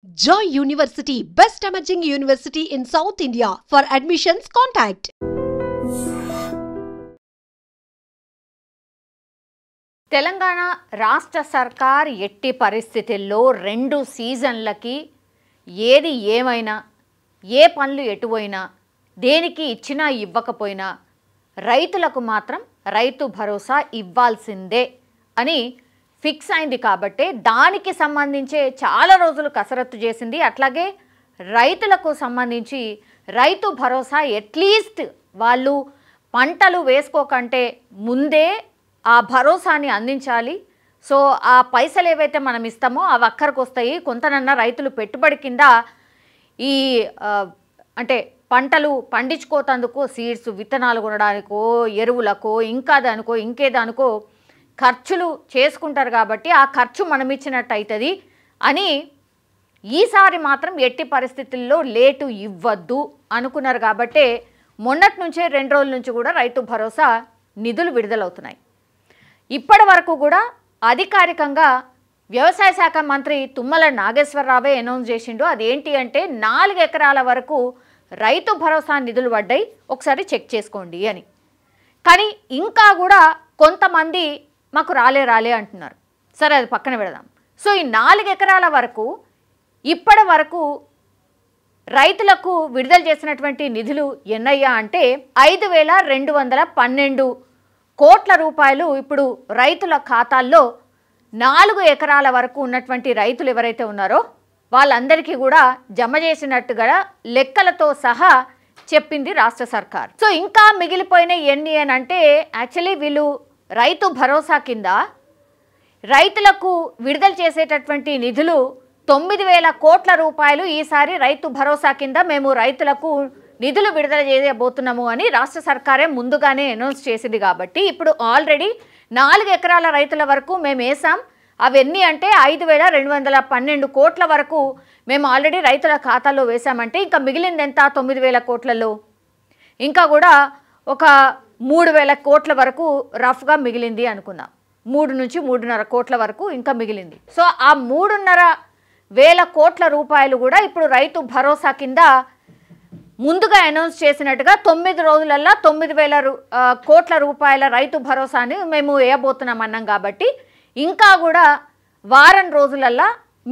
Joy University, best emerging university in South India. For admissions, contact. Telangana రాష్ట్ర సర్కార్ ఎట్టి పరిస్థితుల్లో 2 సీజన్లకి ఏది ఏమైనా ఏ పనులు ఎటువైనా దేనికి ఇచ్చినా ఇవ్వకపోయినా రైతులకు మాత్రం రైతు భరోసా ఇవ్వాల్సిందే అని ఫిక్స్ అయింది కాబట్టి దానికి సంబంధించి చాలా రోజులు కసరత్తు చేసింది. అట్లాగే రైతులకు సంబంధించి రైతు భరోసా అట్లీస్ట్ వాళ్ళు పంటలు వేసుకోకంటే ముందే ఆ భరోసాని అందించాలి. సో ఆ పైసలు ఏవైతే మనం ఇస్తామో అవి అక్కడికి వస్తాయి. కొంతనన్నా రైతులు పెట్టుబడి కింద ఈ అంటే పంటలు పండించుకోతందుకో సీడ్స్ విత్తనాలు కొనడానికో ఎరువులకో ఇంకా దానికో ఇంకేదానికో ఖర్చులు చేసుకుంటారు కాబట్టి ఆ ఖర్చు మనం ఇచ్చినట్టు అవుతుంది అని ఈసారి మాత్రం ఎట్టి పరిస్థితుల్లో లేటు ఇవ్వద్దు అనుకున్నారు. కాబట్టి మొన్నటి నుంచే 2 రోజుల నుంచి కూడా రైతు భరోసా నిధులు విడుదలవుతున్నాయి. ఇప్పటి వరకు కూడా అధికారికంగా వ్యవసాయ శాఖ మంత్రి తుమ్మల నాగేశ్వరరావే అనౌన్స్ చేసిండు. అదేంటి అంటే 4 ఎకరాల వరకు రైతు భరోసా నిధులు పడ్డాయి, ఒకసారి చెక్ చేసుకోండి అని. కానీ ఇంకా కూడా కొంతమంది మాకు రాలే అంటున్నారు. సరే అది పక్కన పెడదాం. సో ఈ 4 ఎకరాల వరకు ఇప్పటి వరకు రైతులకు విడుదల చేసినటువంటి నిధులు ఎన్నయ్యా అంటే 5,212 కోట్ల రూపాయలు ఇప్పుడు రైతుల ఖాతాల్లో 4 ఎకరాల వరకు ఉన్నటువంటి రైతులు ఎవరైతే ఉన్నారో వాళ్ళందరికీ కూడా జమ చేసినట్టుగా లెక్కలతో సహా చెప్పింది రాష్ట్ర సర్కార్. సో ఇంకా మిగిలిపోయిన ఎన్ని అని అంటే యాక్చువల్లీ వీళ్ళు రైతు భరోసా కింద రైతులకు విడుదల చేసేటటువంటి నిధులు 9,000 కోట్ల రూపాయలు ఈసారి రైతు భరోసా కింద మేము రైతులకు నిధులు విడుదల చేయబోతున్నాము అని రాష్ట్ర సర్కారే ముందుగానే అనౌన్స్ చేసింది. కాబట్టి ఇప్పుడు ఆల్రెడీ 4 ఎకరాల రైతుల వరకు మేము వేసాం. అవన్నీ అంటే 5,212 కోట్ల వరకు మేము ఆల్రెడీ రైతుల ఖాతాలో వేసామంటే ఇంకా మిగిలింది ఎంత 9,000 కోట్లలో ఇంకా కూడా ఒక 3,000 కోట్ల వరకు రఫ్గా మిగిలింది అనుకుందాం. 3 నుంచి 3.5 కోట్ల వరకు ఇంకా మిగిలింది. సో ఆ 3,500 కోట్ల రూపాయలు కూడా ఇప్పుడు రైతు భరోసా కింద ముందుగా అనౌన్స్ చేసినట్టుగా 9 రోజులల్లో 9,000 కోట్ల రూపాయల రైతు భరోసాని మేము వేయబోతున్నాం అన్నాం. కాబట్టి ఇంకా కూడా వారం రోజులల్లో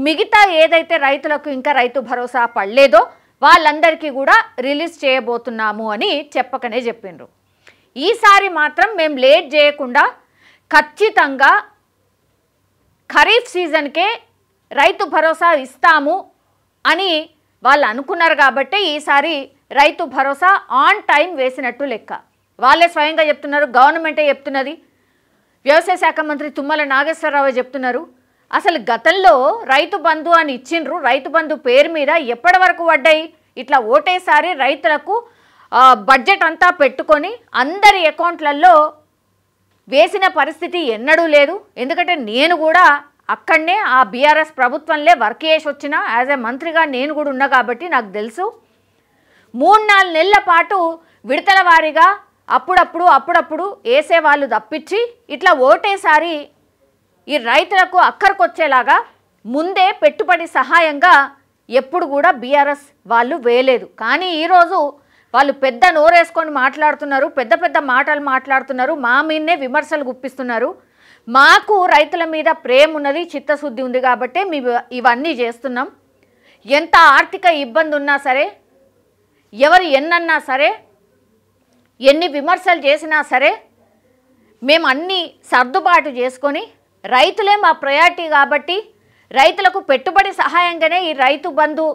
మిగతా ఏదైతే రైతులకు ఇంకా రైతు భరోసా పడలేదో వాళ్ళందరికీ కూడా రిలీజ్ చేయబోతున్నాము అని చెప్పకనే చెప్పిండ్రు. ఈసారి మాత్రం మేము లేట్ చేయకుండా ఖచ్చితంగా ఖరీఫ్ సీజన్కే రైతు భరోసా ఇస్తాము అని వాళ్ళు అనుకున్నారు. కాబట్టి ఈసారి రైతు భరోసా ఆన్ టైం వేసినట్టు లెక్క. వాళ్ళే స్వయంగా చెప్తున్నారు, గవర్నమెంటే చెప్తున్నది, వ్యవసాయ శాఖ మంత్రి తుమ్మల నాగేశ్వరరావు చెప్తున్నారు. అసలు గతంలో రైతు బంధు అని ఇచ్చిండ్రు. రైతు బంధు పేరు మీద ఎప్పటి వరకు పడ్డాయి? ఇట్లా ఓటేసారి రైతులకు బడ్జెట్ అంతా పెట్టుకొని అందరి అకౌంట్లలో వేసిన పరిస్థితి ఎన్నడూ లేదు. ఎందుకంటే నేను కూడా అక్కడనే ఆ బీఆర్ఎస్ ప్రభుత్వంలో వర్క్ చేసి వచ్చిన యాజ్ ఏ మంత్రిగా నేను కూడా ఉన్నా కాబట్టి నాకు తెలుసు. 3-4 నెలల పాటు విడతల వారీగా అప్పుడప్పుడు వేసేవాళ్ళు తప్పించి ఇట్లా ఓటేసారి ఈ రైతులకు అక్కడికొచ్చేలాగా ముందే పెట్టుబడి సహాయంగా ఎప్పుడు కూడా బీఆర్ఎస్ వాళ్ళు వేయలేదు. కానీ ఈరోజు వాళ్ళు పెద్ద నోరేసుకొని మాట్లాడుతున్నారు, పెద్ద మాటలు మాట్లాడుతున్నారు, మా మీదనే విమర్శలు గుప్పిస్తున్నారు. మాకు రైతుల మీద ప్రేమ ఉన్నది, చిత్తశుద్ధి ఉంది కాబట్టి మేము ఇవన్నీ చేస్తున్నాం. ఎంత ఆర్థిక ఇబ్బంది ఉన్నా సరే, ఎవరు ఎన్నన్నా సరే, ఎన్ని విమర్శలు చేసినా సరే మేము అన్నీ సర్దుబాటు చేసుకొని రైతులే మా ప్రయారిటీ కాబట్టి రైతులకు పెట్టుబడి సహాయంగానే ఈ రైతు బంధు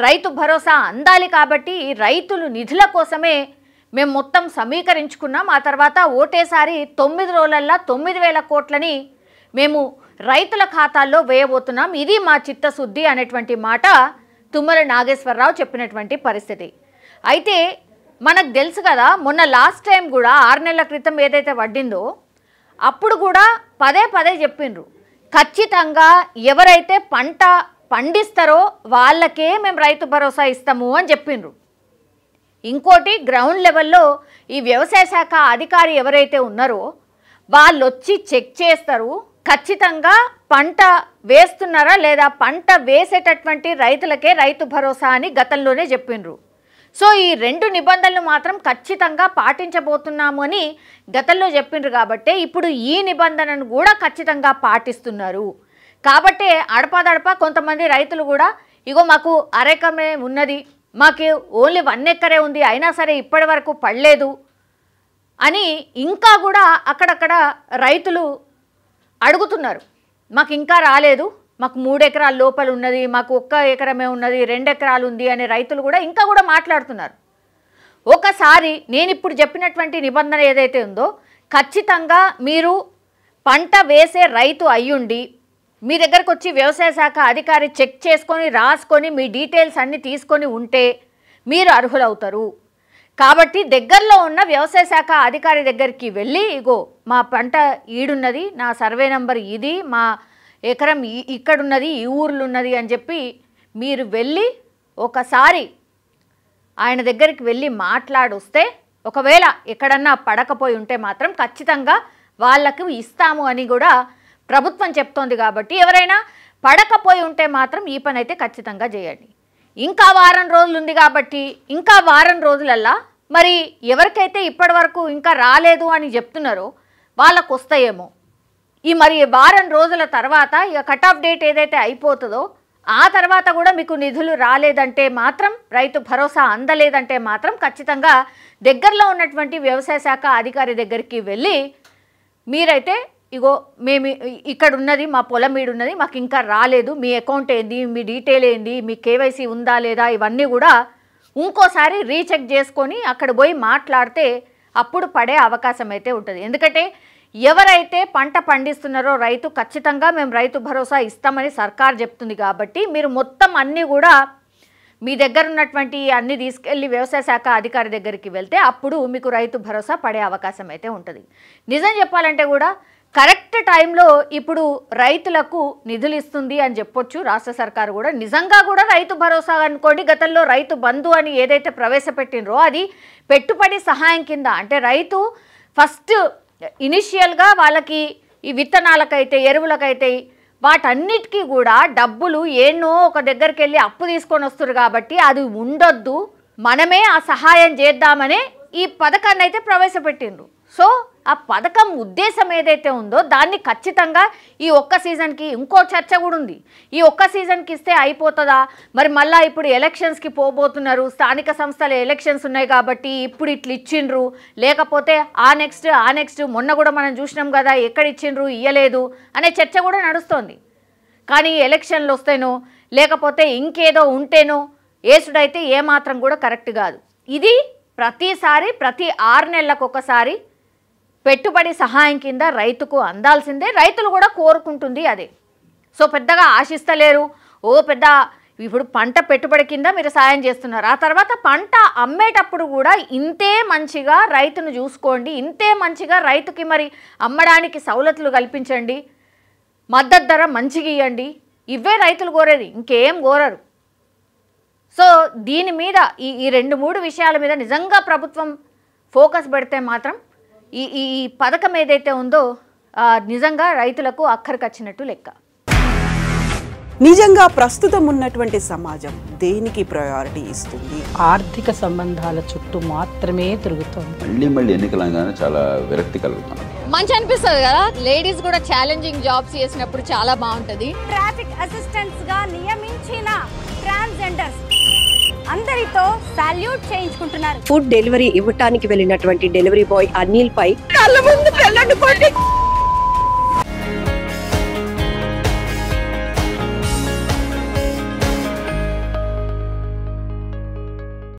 రైతు భరోసా అందాలి. కాబట్టి ఈ రైతులు నిధుల కోసమే మేము మొత్తం సమీకరించుకున్నాం. ఆ తర్వాత ఓటేసారి 9 రోజులల్లో 9,000 కోట్లని మేము రైతుల ఖాతాల్లో వేయబోతున్నాం. ఇది మా చిత్తశుద్ధి అనేటువంటి మాట తుమ్మల నాగేశ్వరరావు చెప్పినటువంటి పరిస్థితి. అయితే మనకు తెలుసు కదా, మొన్న లాస్ట్ టైం కూడా 6 నెలల క్రితం ఏదైతే పడ్డిందో అప్పుడు కూడా పదే చెప్పిండ్రు, ఖచ్చితంగా ఎవరైతే పంట పండిస్తారో వాళ్ళకే మేము రైతు భరోసా ఇస్తాము అని చెప్పిండ్రు. ఇంకోటి గ్రౌండ్ లెవెల్లో ఈ వ్యవసాయ శాఖ అధికారి ఎవరైతే ఉన్నారో వాళ్ళు వచ్చి చెక్ చేస్తారు, ఖచ్చితంగా పంట వేస్తున్నారా లేదా, పంట వేసేటటువంటి రైతులకే రైతు భరోసా అని గతంలోనే చెప్పిండ్రు. సో ఈ 2 నిబంధనలు మాత్రం ఖచ్చితంగా పాటించబోతున్నాము అని గతంలో చెప్పిండ్రు కాబట్టి ఇప్పుడు ఈ నిబంధనను కూడా ఖచ్చితంగా పాటిస్తున్నారు. కాబట్టి అడపాదడపా కొంతమంది రైతులు కూడా ఇగో మాకు అరెకమే ఉన్నది, మాకు ఓన్లీ 1 ఎకరే ఉంది, అయినా సరే ఇప్పటి వరకు పడలేదు అని ఇంకా కూడా అక్కడక్కడ రైతులు అడుగుతున్నారు. మాకు ఇంకా రాలేదు, మాకు 3 ఎకరాల లోపల ఉన్నది, మాకు 1 ఎకరమే ఉన్నది, 2 ఎకరాలు ఉంది అనే రైతులు కూడా ఇంకా కూడా మాట్లాడుతున్నారు. ఒకసారి నేను ఇప్పుడు చెప్పినటువంటి నిబంధన ఏదైతే ఉందో ఖచ్చితంగా మీరు పంట వేసే రైతు అయ్యుండి మీ దగ్గరకు వచ్చి వ్యవసాయ శాఖ అధికారి చెక్ చేసుకొని రాసుకొని మీ డీటెయిల్స్ అన్నీ తీసుకొని ఉంటే మీరు అర్హులవుతారు. కాబట్టి దగ్గరలో ఉన్న వ్యవసాయ శాఖ అధికారి దగ్గరికి వెళ్ళి ఇగో మా పంట ఈడున్నది, నా సర్వే నెంబర్ ఇది, మా ఎకరం ఇక్కడున్నది, ఈ ఊర్లు ఉన్నది అని చెప్పి మీరు వెళ్ళి ఒకసారి ఆయన దగ్గరికి వెళ్ళి మాట్లాడొస్తే ఒకవేళ ఎక్కడన్నా పడకపోయి ఉంటే మాత్రం ఖచ్చితంగా వాళ్ళకు ఇస్తాము అని కూడా ప్రభుత్వం చెప్తోంది. కాబట్టి ఎవరైనా పడకపోయి ఉంటే మాత్రం ఈ పని అయితే ఖచ్చితంగా చేయండి. ఇంకా వారం రోజులు ఉంది కాబట్టి ఇంకా వారం రోజులల్లా మరి ఎవరికైతే ఇప్పటి వరకు ఇంకా రాలేదు అని చెప్తున్నారో వాళ్ళకు వస్తాయేమో. ఈ మరి వారం రోజుల తర్వాత ఇక కట్ ఆఫ్ డేట్ ఏదైతే అయిపోతుందో ఆ తర్వాత కూడా మీకు నిధులు రాలేదంటే మాత్రం, రైతు భరోసా అందలేదంటే మాత్రం ఖచ్చితంగా దగ్గరలో ఉన్నటువంటి వ్యవసాయ శాఖ అధికారి దగ్గరికి వెళ్ళి మీరైతే ఇగో మేము ఇక్కడ ఉన్నది, మా పొలం మీద ఉన్నది, మాకు ఇంకా రాలేదు, మీ అకౌంట్ ఏంది, మీ డీటెయిల్ ఏంది, మీ కేవైసీ ఉందా లేదా, ఇవన్నీ కూడా ఇంకోసారి రీచెక్ చేసుకొని అక్కడ పోయి మాట్లాడితే అప్పుడు పడే అవకాశం అయితే ఉంటుంది. ఎందుకంటే ఎవరైతే పంట పండిస్తున్నారో రైతు ఖచ్చితంగా మేము రైతు భరోసా ఇస్తామని సర్కార్ చెప్తుంది. కాబట్టి మీరు మొత్తం అన్నీ కూడా మీ దగ్గర ఉన్నటువంటి అన్నీ తీసుకెళ్ళి వ్యవసాయ శాఖ అధికారి దగ్గరికి వెళ్తే అప్పుడు మీకు రైతు భరోసా పడే అవకాశం అయితే ఉంటుంది. నిజం చెప్పాలంటే కూడా కరెక్ట్ టైంలో ఇప్పుడు రైతులకు నిధులు ఇస్తుంది అని చెప్పొచ్చు రాష్ట్ర సర్కారు కూడా. నిజంగా కూడా రైతు భరోసా అనుకోండి, గతంలో రైతు బంధు అని ఏదైతే ప్రవేశపెట్టినరో అది పెట్టుబడి సహాయం కింద, అంటే రైతు ఫస్ట్ ఇనిషియల్గా వాళ్ళకి ఈ విత్తనాలకైతే ఎరువులకైతే వాటన్నిటికీ కూడా డబ్బులు ఏన్నో ఒక దగ్గరికి వెళ్ళి అప్పు తీసుకొని వస్తారు. కాబట్టి అది ఉండొద్దు, మనమే ఆ సహాయం చేద్దామనే ఈ పథకాన్ని అయితే ప్రవేశపెట్టిండ్రు. సో ఆ పథకం ఉద్దేశం ఏదైతే ఉందో దాన్ని ఖచ్చితంగా ఈ ఒక్క సీజన్కి ఇంకో చర్చ కూడా ఉంది. ఈ ఒక్క సీజన్కి ఇస్తే అయిపోతుందా, మరి మళ్ళీ ఇప్పుడు ఎలక్షన్స్కి పోబోతున్నారు, స్థానిక సంస్థల ఎలక్షన్స్ ఉన్నాయి కాబట్టి ఇప్పుడు ఇట్లా ఇచ్చిండ్రు, లేకపోతే ఆ నెక్స్ట్ మొన్న కూడా మనం చూసినాం కదా ఎక్కడ ఇచ్చిండ్రు ఇయ్యలేదు అనే చర్చ కూడా నడుస్తోంది. కానీ ఎలక్షన్లు వస్తేనో లేకపోతే ఇంకేదో ఉంటేనో ఏసుడైతే ఏమాత్రం కూడా కరెక్ట్ కాదు. ఇది ప్రతిసారి ప్రతి 6 నెలలకు ఒకసారి పెట్టుబడి సహాయం కింద రైతుకు అందాల్సిందే, రైతులు కూడా కోరుకుంటుంది అదే. సో పెద్దగా ఆశిస్తలేరు, ఓ పెద్ద ఇప్పుడు పంట పెట్టుబడి కింద మీరు సాయం చేస్తున్నారు, ఆ తర్వాత పంట అమ్మేటప్పుడు కూడా ఇంతే మంచిగా రైతును చూసుకోండి, ఇంతే మంచిగా రైతుకి మరి అమ్మడానికి సౌలతులు కల్పించండి, మద్దతు ధర మంచిగా ఇవ్వండి, ఇవే రైతులు కోరేది, ఇంకేం కోరరు. సో దీని మీద ఈ 2-3 విషయాల మీద నిజంగా ప్రభుత్వం ఫోకస్ పెడితే మాత్రం ఈ పథకం ఏదైతే ఉందో నిజంగా రైతులకు అక్కడికొచ్చినట్టు లెక్క. నిజంగా ప్రస్తుతం ఉన్నటువంటి సమాజం దేనికి ప్రయారిటీ ఇస్తుంది? ఆర్థిక సంబంధాల చుట్టూ మాత్రమే తిరుగుతుంది. మళ్ళీ ఎన్నికలంగానే చాలా విరక్తి కలుగుతుంది. మంచి అనిపిస్తుంది కదా, లేడీస్ కూడా ఛాలెంజింగ్ జాబ్స్ చేసినప్పుడు చాలా బాగుంటది. ట్రాఫిక్ అసిస్టెంట్స్ గా నియమించిన ట్రాన్స్జెండర్స్ అందరితో సాల్యూట్ చేయించుకుంటున్నారు. ఫుడ్ డెలివరీ ఇవ్వటానికి వెళ్ళినటువంటి డెలివరీ బాయ్ అనిల్ పై కళ్ళ ముందు